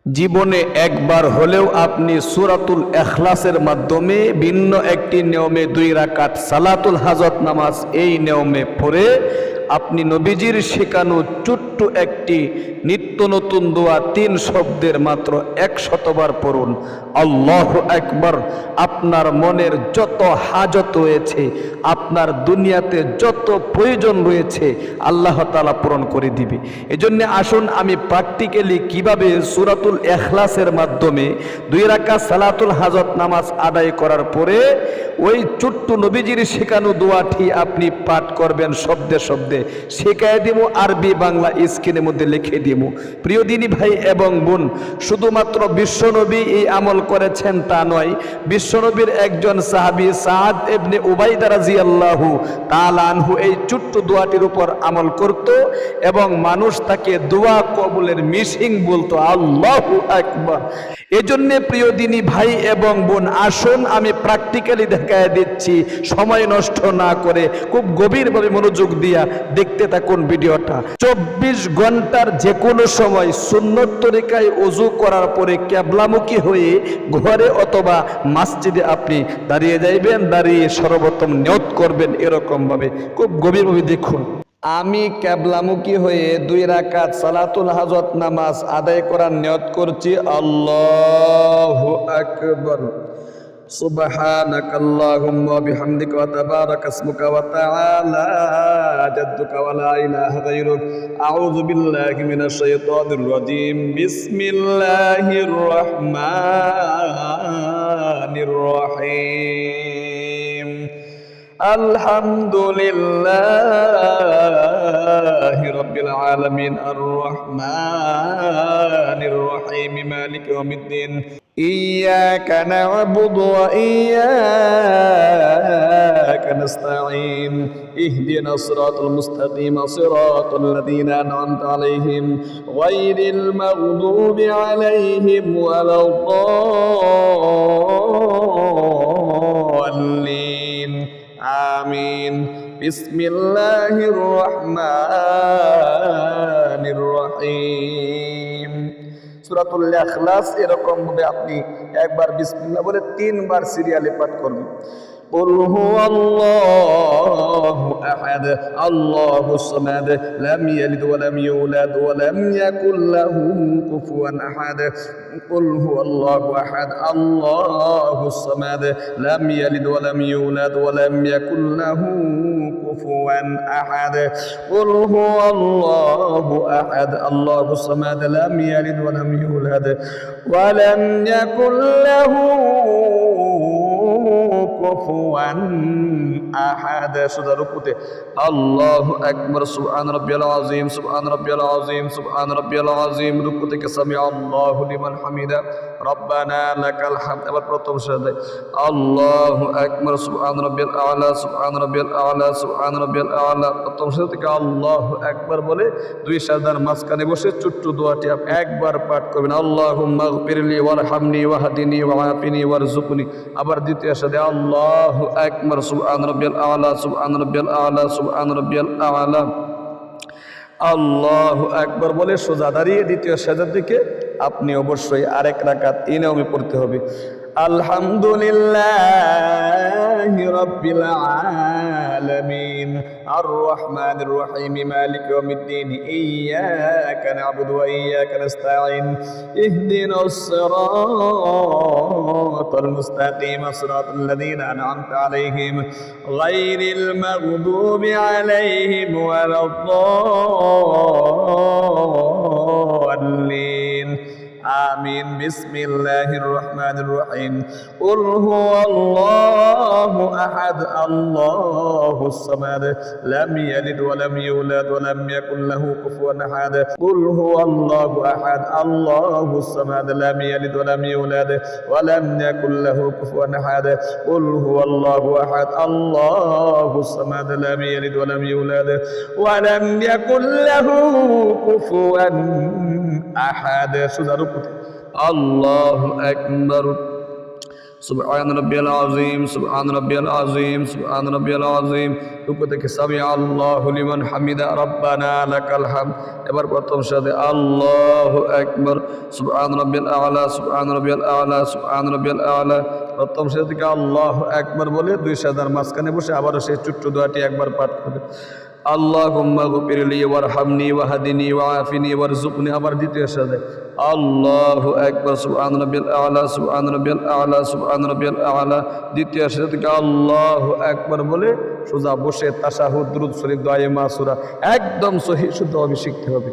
জীবনে একবার হলেও আপনি সূরাতুল ইখলাসের মাধ্যমে ভিন্ন একটি নিয়মে 2 রাকাত সালাতুল হাজত নামাজ এই নিয়মে পড়ে আপনি নবীজির শেখানো ছোট্ট একটি নিত্য নতুন দোয়া 3 শব্দের মাত্র 100 বার পড়ুন। আল্লাহু আকবার। আপনার মনের যত হাজত রয়েছে, আপনার দুনিয়াতে যত প্রয়োজন রয়েছে, আল্লাহ তাআলা পূরণ করে দিবে। এজন্য আসুন আমি প্র্যাকটিক্যালি কিভাবে সূরাতুল ইখলাসের মাধ্যমে 2 রাকাত সালাতুল হাজত নামাজ আদায় করার পরে ওই ছোট্ট নবীজির শেখানো দোয়াটি আপনি পাঠ করবেন শব্দে শব্দে শেখায় দিব, আরবি বাংলা স্ক্রিনের মধ্যে লিখে দিব। প্রিয় দিনী ভাই এবং বোন, শুধুমাত্র বিশ্বনবী এই আমল করেছেন তা নয়, বিশ্বনবীর একজন সাহাবী সাদ ইবনে উবাইদা রাদিয়াল্লাহু তাআলা আনহু এই ছোট্ট দোয়াটির উপর আমল করত এবং মানুষ তাকে দোয়া কবুলের মিশিং বলতো। আল্লাহু আকবার। এজন্য প্রিয় দিনী ভাই এবং বোন, আসুন আমি প্র্যাকটিক্যালি দেখায় দিচ্ছি, সময় নষ্ট না করে খুব গভীরভাবে মনোযোগ দিয়া দেখতে থাকুন ভিডিওটা। 24 ঘন্টার যে কোনো সময় সুন্নত তরিকায় ওযু করার পরে কিবলামুখী হয়ে ঘরে অথবা মসজিদে আপনি দাঁড়িয়ে যাইবেন, দাঁড়িয়ে সর্বপ্রথম নিয়ত করবেন এরকম ভাবে, খুব গভীরভাবে দেখুন। আমি কিবলামুখী হয়ে 2 রাকাত সালাতুল হাজত নামাজ আদায় করার নিয়ত করছি। আল্লাহু আকবার। সুবহানাকাল্লাহুম্মা ওয়া বিহামদিকা ওয়া তাবারাকা ইসমুকা ওয়া তাআলা জাদ্দুকা ওয়া লা ইলাহা গায়রুক। আউযু বিল্লাহি মিনাশ শাইতানির রাজীম। বিসমিল্লাহির রাহমানির রহিম। আলহামদুলিল্লাহি রাব্বিল আলামিন আর রহমানির রহিম মালিকি ইয়াউমিদ্দিন। ইয়্যাকা না'বুদু ওয়া ইয়্যাকা নাস্তাঈন। ইহদিনাস সিরাতাল মুস্তাকিম সিরাতাল লাযীনা আন'আমতা আলাইহিম গায়রিল মাগদুবি আলাইহিম ওয়ালাদ-দাল্লিন। আমিন। বিসমিল্লাহির রহমানির রহিম। সূরাতুল ইখলাস এরকম ভাবে আপনি একবার বিসমিল্লাহ বলে 3 বার সিরিয়ালে পাঠ করবেন। قل هو الله أحد الله الصمد لم يلد ولم يولد ولم يكن له كفوا أحد قل هو الله أحد الله الصمد لم يلد ولم يولد ولم يكن له كفوا أحد قل هو الله أحد الله الصمد لم يلد ولم يولد ولم يكن له কুফুয়ান আহাদ। সুরা রুকুতে আল্লাহু আকবার। সুবহান রাব্বিয়াল আযীম সুবহান রাব্বিয়াল আযীম সুবহান রাব্বিয়াল আযীম। রুকু থেকে সামি আল্লাহু লিমান হামিদা রব্বানা লাকাল হামদ। আবার প্রথম সাজদায় আল্লাহু আকবার। সুবহান রাব্বিয়াল আ'লা সুবহান রাব্বিয়াল আ'লা সুবহান রাব্বিয়াল আ'লা। প্রথম সাজদা থেকে আল্লাহু আকবার বলে 2 সাজদার মাঝখানে বসে ছোট্ট দোয়াটি আপনি একবার পাঠ করবেন। আল্লাহুম্মা গফিরলি ওয়ারহামনি ওয়াহদিনি ওয়াআফিনি ওয়ারযুকনি। আবার দ্বিতীয় সাজদায় আল্লাহু আকবার। সুবহান রাব্বিয়াল আ'লা সুবহান রাব্বিয়াল আ'লা সুবহান রাব্বিয়াল আ'লা। আল্লাহু আকবার বলে সোজা দাঁড়িয়ে দ্বিতীয় সাজদার দিকে আপনি অবশ্যই আরেক রাকাত এই নিয়মে পড়তে হবে। আলহামদুলিল্লাহি রাব্বিল আলামিন আর রহমানির রহিম মালিকি ইয়াউমিদ্দিন ইয়্যাকা না'বুদু ওয়া ইয়্যাকা নাস্তাঈন ইহদিনাস সিরাতাল মুস্তাকিম সিরাতাল লাযীনা আন'আমতা আলাইহিম গায়রিল মাগদুবি আলাইহিম ওয়ালাদ-দাল্লিন। আমিন। বিসমিল্লাহির রহমানির রহিম। কুল হুয়াল্লাহু আহাদ আল্লাহুস সামাদ লাম ইয়ালিদ ওয়া লাম ইউলাদ ওয়া লাম ইয়াকুল লাহু কুফুয়ান আহাদ। কুল হুয়াল্লাহু আহাদ আল্লাহুস সামাদ লাম ইয়ালিদ ওয়া লাম ইউলাদ ওয়া লাম ইয়াকুল লাহু কুফুয়ান আহাদ। কুল হুয়াল্লাহু আহাদ আল্লাহুস সামাদ লাম ইয়ালিদ ওয়া লাম ইউলাদ ওয়া লাম ইয়াকুল লাহু কুফুয়ান আহাদ। সুরা রুকু। আল্লাহু আকবার। সুবহান রাব্বিয়াল আযীম, সুবহান রাব্বিয়াল আযীম, সুবহান রাব্বিয়াল আযীম। রুকু থেকে সামি আল্লাহু লিমান হামিদা, রব্বানা লাকাল হামদ। এবার প্রথম সাথে আল্লাহু আকবার, সুবহান রাব্বিয়াল আ'লা, সুবহান রাব্বিয়াল আ'লা, সুবহান রাব্বিয়াল আ'লা। প্রথম সাথে থেকে আল্লাহু আকবার বলে দুই সাজার মাঝখানে বসে আবারও সেই ছোট্ট দোয়াটি একবার পাঠ করবে। আল্লাহুম্মা গফিরলি ওয়ারহামনি ওয়াহদিনি ওয়াআফিনি ওয়ারযুকনি। আবার দ্বিতীয় সাথে আল্লাহু আকবার, সুবহান রাব্বিয়াল আ'লা, সুবহান রাব্বিয়াল আ'লা, সুবহান রাব্বিয়াল আ'লা। দ্বিতীয় সাথে থেকে আল্লাহু আকবার বলে সোজা বসে তাশাহুদ, দুরূদ শরীফ, দুআয়ে মাসুরা একদম সহিহ শুদ্ধভাবে শিখতে হবে।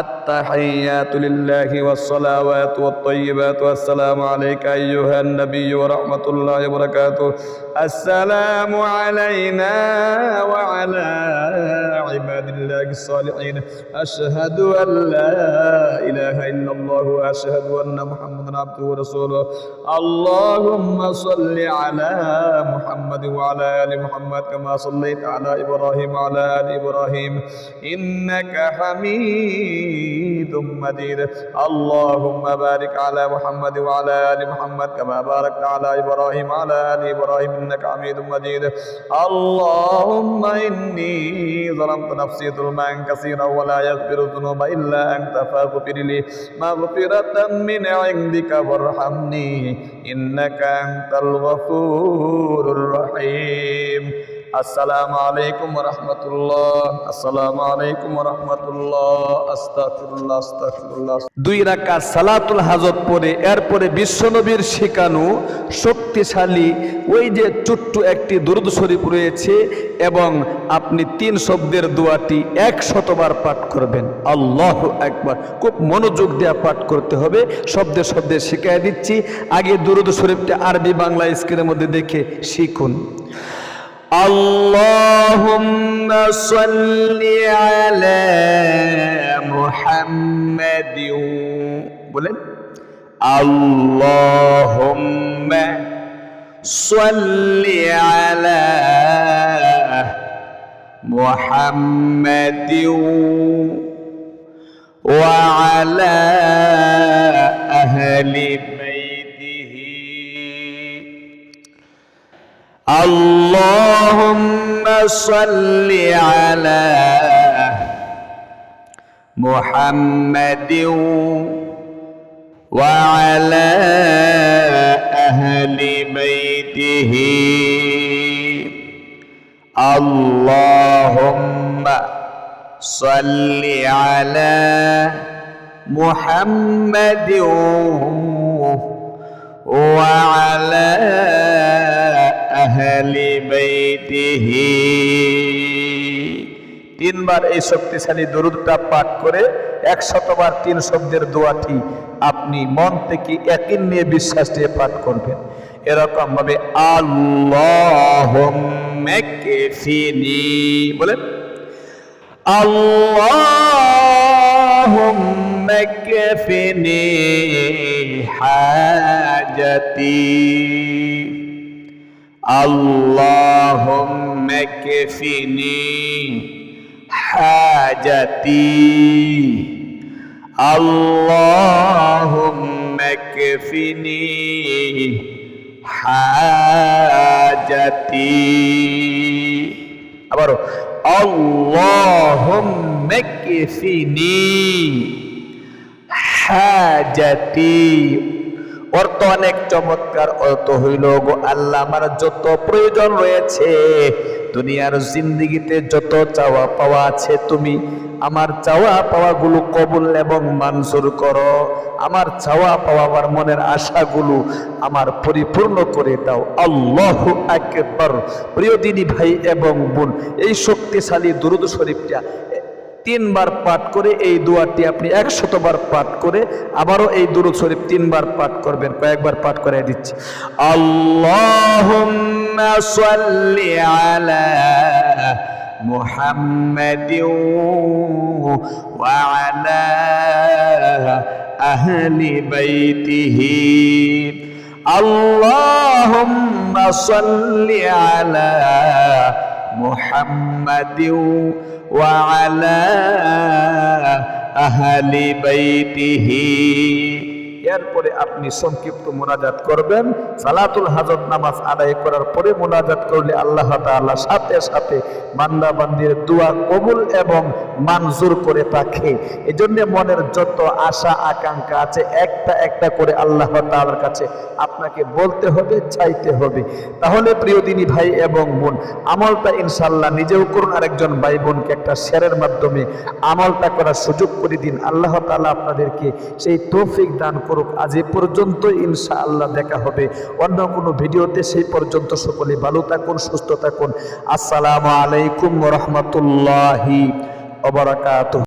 আত-তাহিয়াতু লিল্লাহি ওয়াস-সালাওয়াতু ওয়াত-তাইয়্যিবাতু, আসসালামু আলাইকা আইয়ুহান নাবিয়্যু ওয়া রাহমাতুল্লাহি ওয়া বারাকাতুহু। আসসালামু আলাইনা ওয়া আলা ইবাদিল্লাহিস সালিহিন। আশহাদু আল লা ইলাহা ইল্লাল্লাহু ওয়া আশহাদু আন্না মুহাম্মাদান আবদুহু ওয়া রাসূলুহু। আল্লাহুম্মা সাল্লি আলা মুহাম্মাদ ওয়া আলা আলি মুহাম্মাদ কামা সাল্লাইতা আলা ইব্রাহিম ওয়া আলা আলি ইব্রাহিম ইন্নাকা হামিদুম মাজিদ। আল্লাহুম্মা বারিক আলা মুহাম্মাদ ওয়া আলা আলি মুহাম্মাদ কামা বারাকতা আলা ইব্রাহিম ওয়া আলা আলি ইব্রাহিম ইন্নাকা হামিদুম মাজিদ। আল্লাহুম্মা ইন্নী যালামতু নাফসি যুলমান কাসীরা ওয়া লা ইয়াগফিরু যুনুবা ইল্লা আনতা ফাগফিরলি মাগফিরাতাম মিন ইনদিকা ওয়ারহামনি ইন্নাকা আনতাল গফুরুর রহিম। আসসালামু আলাইকুম ওয়া রাহমাতুল্লাহ, আসসালামু আলাইকুম ওয়া রাহমাতুল্লাহ। আস্তাগফিরুল্লাহ, আস্তাগফিরুল্লাহ। দুই রাকাত সালাতুল হাজত পড়ে এরপরে বিশ্বনবীর শেখানো শক্তিশালী ওই যে ছোট্ট একটি দুরূদ শরীফ রয়েছে এবং আপনি 3 শব্দের দোয়াটি 100 বার পাঠ করবেন। আল্লাহু আকবার। খুব মনোযোগ দিয়ে পাঠ করতে হবে, শব্দে শব্দে শিখিয়ে দিচ্ছি। আগে দুরূদ শরীফটা আরবি বাংলা স্ক্রিনের মধ্যে দেখে শিখুন। আল্লাহুম্মা সাল্লি আলা মুহাম্মাদিন, বলেন আল্লাহুম্মা সাল্লি আলা মুহাম্মাদিন ওয়া আলা আহলি বাইতিহি। আল্লাহুম্মা সাল্লি আলা মুহাম্মাদিন ওয়া আলা আহলি বাইতিহি। আল্লাহুম্মা সাল্লি আলা মুহাম্মাদিন ওয়া আলা আহলি বাইতিহি। 3 বার এই শক্তিশালী দরুদটা পাঠ করে 100 বার 3 শব্দের দোয়াটি আপনি মন থেকে ইয়াকিন নিয়ে বিশ্বাস নিয়ে পাঠ করবেন। এরকম ভাবে আল্লাহুম্মা কফিনি, বলেন আল্লাহুম্মা কফিনি হাজাতি। আল্লাহুম্মা কফিনি হাজাতি। আল্লাহুম্মা কফিনি হাজাতি। আবারও আল্লাহুম্মা কফিনি হাজাতি। অর্থ অনেক চমৎকার। অর্থ হইল, গো আল্লাহ, আমার যত প্রয়োজন রয়েছে দুনিয়ার জিন্দেগিতে, যত চাওয়া পাওয়া আছে, তুমি আমার চাওয়া পাওয়াগুলো কবুল এবং মঞ্জুর করো। আমার চাওয়া পাওয়া, আমার মনের আশাগুলো আমার পরিপূর্ণ করে দাও। আল্লাহু আকবার। প্রিয় দিনী ভাই এবং বোন, এই শক্তিশালী দুরূদ শরীফটা 3 বার পাঠ করে এই দোয়াটি আপনি 100 বার পাঠ করে আবারও এই দুরূদ শরীফ 3 বার পাঠ করবেন। কয়েকবার পাঠ করে দিচ্ছি। আল্লাহুম্মা সাল্লি আলা মুহাম্মাদিন ওয়া আলা আহলি বাইতিহি। আল্লাহুম্মা সাল্লি আলা মুহাম্মাদিন ওয়া আলা আহলি বাইতিহি। নেয়ার পরে আপনি সংক্ষিপ্ত মোনাজাত করবেন। সালাতুল হাজত নামাজ আদায় করার পরে মোনাজাত করলে আল্লাহ তাআলা সাথে সাথে বান্দা বান্দির দোয়া কবুল এবং মঞ্জুর করে থাকে। এজন্য মনের যত আশা আকাঙ্ক্ষা আছে একটা একটা করে আল্লাহ তাআলার কাছে আপনাকে বলতে হবে, চাইতে হবে। তাহলে প্রিয় দিনী ভাই এবং বোন, আমলটা ইনশাআল্লাহ নিজেও করুন, আরেকজন ভাই বোনকে একটা শেয়ারের মাধ্যমে আমলটা করার সুযোগ করে দিন। আল্লাহ তাআলা আপনাদেরকে সেই তৌফিক দান করুক। আজ এ পর্যন্ত, ইনশাআল্লাহ দেখা হবে অন্য কোনো ভিডিওতে। সেই পর্যন্ত সকলে ভালো থাকুন, সুস্থ থাকুন। আসসালামু আলাইকুম ওয়া রাহমাতুল্লাহি ওয়া বারাকাতুহু।